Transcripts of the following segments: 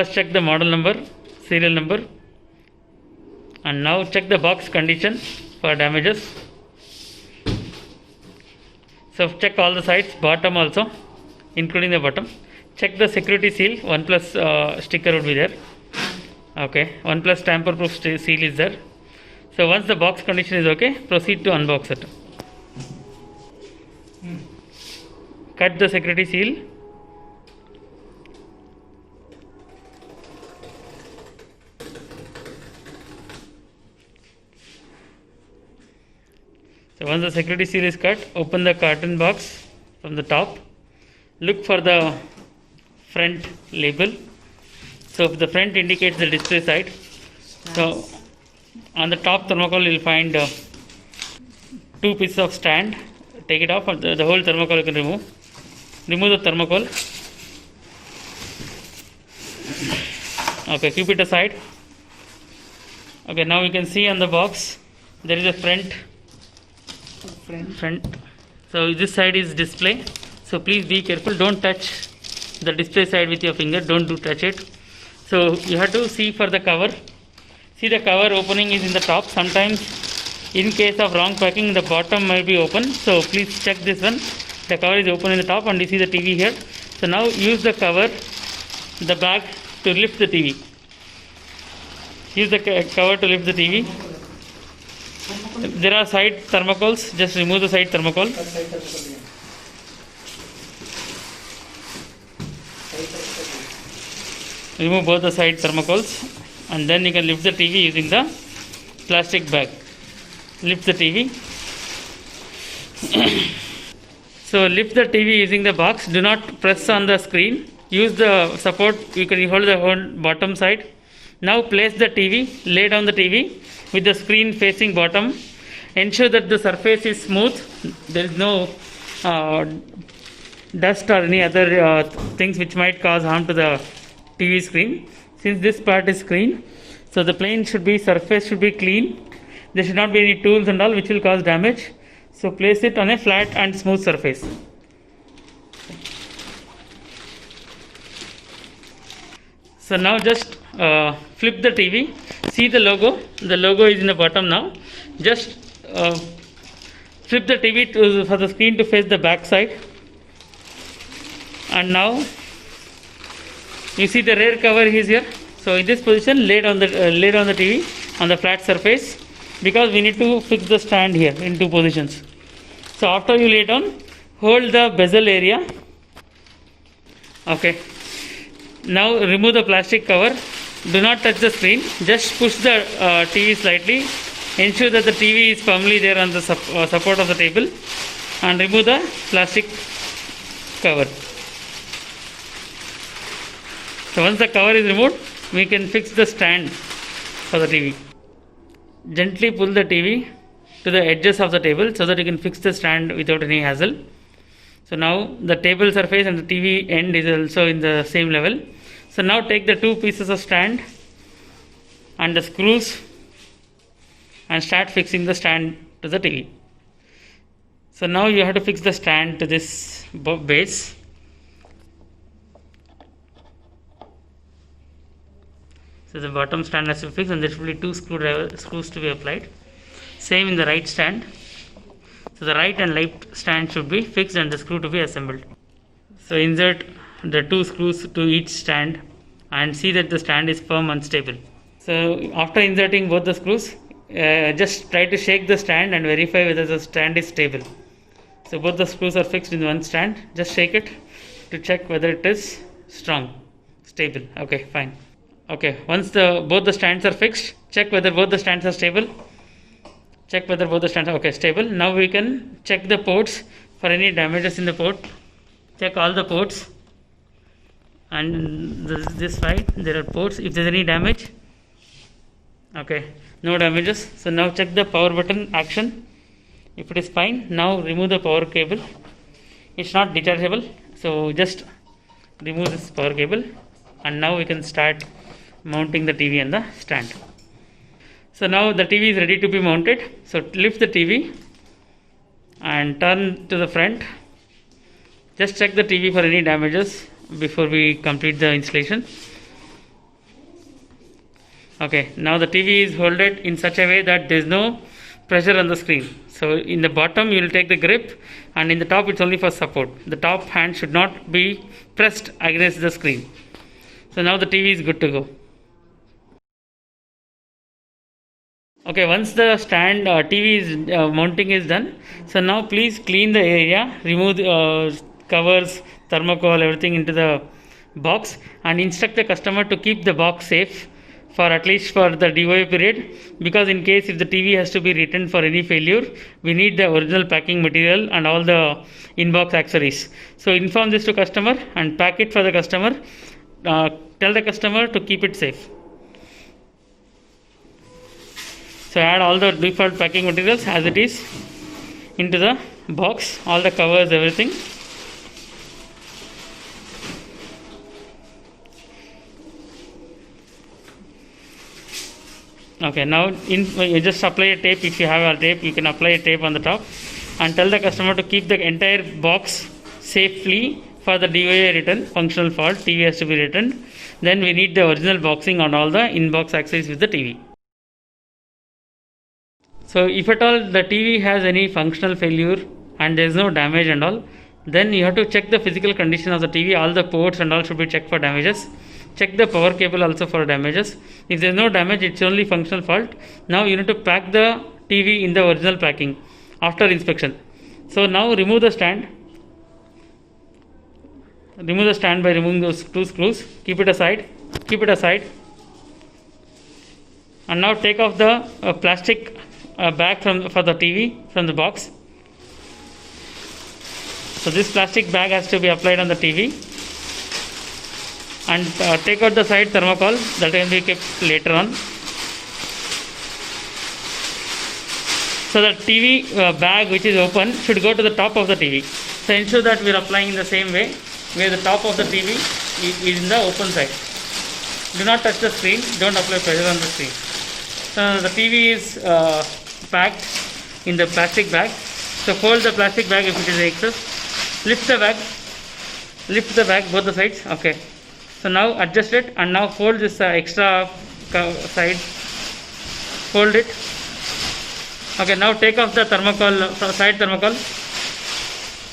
first check the model number, serial number, and now check the box condition for damages. So check all the sides, bottom also, including the bottom. Check the security seal, 1+ sticker would be there. Okay, 1+ tamper proof seal is there. So once the box condition is okay, proceed to unbox it. Cut the security seal. So once the security seal is cut, open the carton box from the top. Look for the front label. So if the front indicates the display side, so on the top thermocol you will find 2 pieces of stand. Take it off, the whole thermocol you can remove. Remove the thermocol. Okay, keep it aside. Okay, now you can see on the box there is a front. So this side is display. So please be careful. Don't touch the display side with your finger. Don't touch it. So you have to see for the cover. See, the cover opening is in the top. Sometimes in case of wrong packing, the bottom might be open. So please check this one. The cover is open in the top and you see the TV here. So now use the cover, the bag, to lift the TV. Use the cover to lift the TV. There are side thermocols. Just remove the side thermocol. Remove both the side thermocols, and then you can lift the TV using the plastic bag. Lift the TV. So lift the TV using the box. Do not press on the screen. Use the support. You can hold the whole bottom side. Now place the TV. Lay down the TV with the screen facing bottom. Ensure that the surface is smooth. There is no dust or any other things which might cause harm to the TV screen. Since this part is clean, so the plane surface should be clean. There should not be any tools and all which will cause damage. So place it on a flat and smooth surface. So now just flip the TV. See the logo. The logo is in the bottom now. Just flip the TV for the screen to face the back side. And now you see the rear cover is here. So in this position, lay down the TV on the flat surface, because we need to fix the stand here in 2 positions. So after you lay down, hold the bezel area. Okay. Now remove the plastic cover. Do not touch the screen. Just push the TV slightly. Ensure that the TV is firmly there on the support of the table, and remove the plastic cover. So once the cover is removed, we can fix the stand for the TV. Gently pull the TV to the edges of the table so that you can fix the stand without any hassle. So now the table surface and the TV end is also in the same level. So now take the 2 pieces of stand and the screws and start fixing the stand to the TV. So now you have to fix the stand to this base. So the bottom stand has to be fixed, and there should be 2 screws to be applied. Same in the right stand. So the right and left stand should be fixed and the screw to be assembled. So insert the 2 screws to each stand and see that the stand is firm and stable. So after inserting both the screws, just try to shake the stand and verify whether the stand is stable. So both the screws are fixed in one stand. Just shake it to check whether it is strong, stable. Okay, fine. Okay, once both the stands are fixed, check whether both the stands are stable. Check whether both the stands are stable. Now we can check the ports for any damages in the port. Check all the ports, and this side there are ports. If there is any damage, no damages. So now check the power button action. If it is fine, now remove the power cable. It's not detachable, so just remove this power cable, and now we can start mounting the TV on the stand. So now the TV is ready to be mounted. So lift the TV and turn to the front. Just check the TV for any damages before we complete the installation. Okay, now the TV is holded in such a way that there is no pressure on the screen. So in the bottom you will take the grip, and in the top it's only for support. The top hand should not be pressed against the screen. So now the TV is good to go. Okay, once the stand TV is mounting is done, so now please clean the area, remove the covers, thermocol, everything into the box, and instruct the customer to keep the box safe for at least for the DOA period, because in case if the TV has to be returned for any failure, we need the original packing material and all the in-box accessories. So inform this to customer and pack it for the customer. Tell the customer to keep it safe. So add all the default packing materials as it is into the box, all the covers, everything. Okay, now you just apply a tape. If you have a tape, you can apply a tape on the top and tell the customer to keep the entire box safely for the DOA return, functional fault, TV has to be returned. Then we need the original boxing on all the in-box accessories with the TV. So if at all the TV has any functional failure and there is no damage and all, then you have to check the physical condition of the TV. All the ports and all should be checked for damages. Check the power cable also for damages. If there is no damage, it's only functional fault. Now you need to pack the TV in the original packing after inspection. So now remove the stand. Remove the stand by removing those two screws. Keep it aside. Keep it aside. And now take off the plastic bag for the TV from the box. So this plastic bag has to be applied on the TV. And take out the side thermocol that can be kept later on. So the TV bag which is open should go to the top of the TV. So ensure that we are applying in the same way, where the top of the TV is in the open side. Do not touch the screen, don't apply pressure on the screen. So the TV is packed in the plastic bag. So fold the plastic bag if it is excess. Lift the bag both the sides. Okay. So now adjust it and now fold this extra side. Fold it. Okay, now take off the thermocol, side thermocol.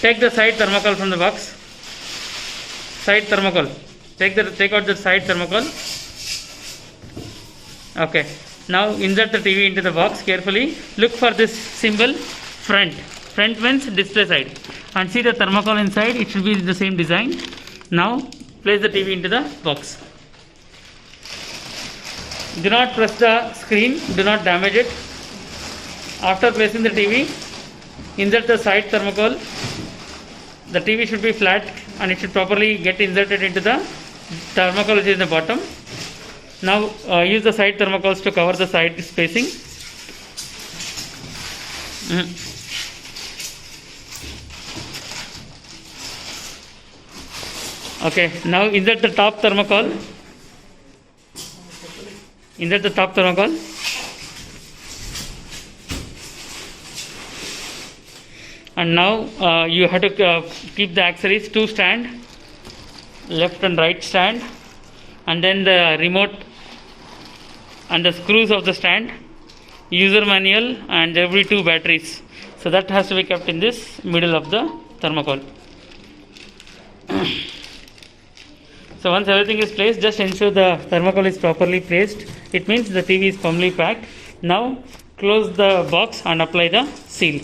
Take the side thermocol from the box. Side thermocol. Take out the side thermocol. Okay. Now insert the TV into the box carefully. Look for this symbol front. Front means display side. And see the thermocol inside. It should be the same design. Now place the TV into the box. Do not press the screen. Do not damage it. After placing the TV, insert the side thermocol. The TV should be flat and it should properly get inserted into the thermocol which is in the bottom. Now use the side thermocols to cover the side spacing. Okay, now insert the top thermocol. Insert the top thermocol. And now you have to keep the accessories to stand, left and right stand, and then the remote and the screws of the stand, user manual, and every two batteries. So that has to be kept in this middle of the thermocol. So once everything is placed, just ensure the thermocol is properly placed. It means the TV is firmly packed. Now close the box and apply the seal.